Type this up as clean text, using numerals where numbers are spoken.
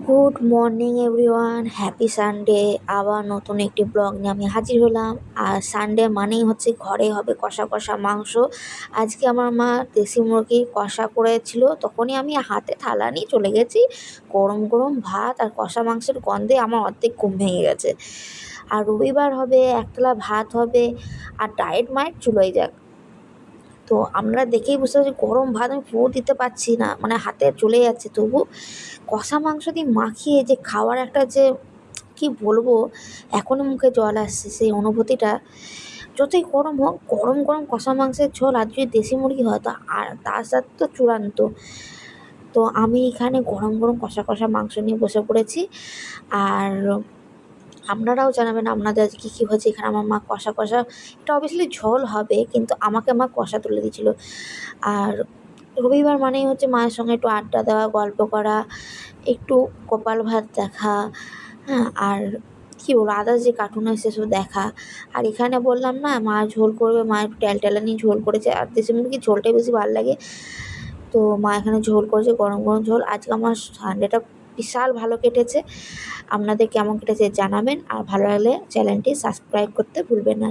Good morning everyone, happy Sunday. আবার নতুন একটি ব্লগ নিয়ে আমি হাজির হলাম। আর সানডে মানেই হচ্ছে ঘরে হবে কষা কষা মাংস। আজকে আমার মা দেশি মুরগি কষা করেছিল, তখনই আমি হাতে থালা নিয়ে চলে গেছি। গরম গরম ভাত আর কষা মাংসের গন্ধে আমার অর্ধেক ঘুম ভেঙে গেছে। আর রবিবার হবে, একতলা ভাত হবে, আর ডায়েট মায়ের চুলোই যাক। তো আমরা দেখেই বুঝতে পারছি গরম ভাত আমি পুরো দিতে পারছি না, মানে হাতে চলে যাচ্ছে। তবু কষা মাংস দিয়ে মাখিয়ে যে খাওয়ার একটা যে কি বলবো, এখনও মুখে জল আসছে সেই অনুভূতিটা। যতই গরম হোক, গরম গরম কষা মাংসের ঝোল আর যদি দেশি মুরগি হয় তো আর তার সাথে তো চূড়ান্ত। তো আমি এখানে গরম গরম কষা কষা মাংস নিয়ে বসে পড়েছি। আর আপনারাও জানাবেন আপনাদের আজকে কী কী হয়েছে। এখানে আমার মা কষা কষা, এটা অবভিয়াসলি ঝোল হবে কিন্তু আমাকে মা কষা তুলে দিয়েছিল। আর রবিবার মানেই হচ্ছে মায়ের সঙ্গে একটু আড্ডা দেওয়া, গল্প করা, একটু কপাল ভাত দেখা, হ্যাঁ, আর কী বলবো আদার্স যে কার্টুন হয় সেসব দেখা। আর এখানে বললাম না মা ঝোল করবে, মা একটু ট্যালট্যালা নিয়ে ঝোল করেছে। আর দেশি মুরগির ঝোলটাই বেশি ভালো লাগে। তো মা এখানে ঝোল করেছে, গরম গরম ঝোল। আজকে আমার সানডেটা বিশাল ভালো কেটেছে। আপনাদের কেমন কেটেছে জানাবেন, আর ভালো লাগলে চ্যানেলটি সাবস্ক্রাইব করতে ভুলবেন না।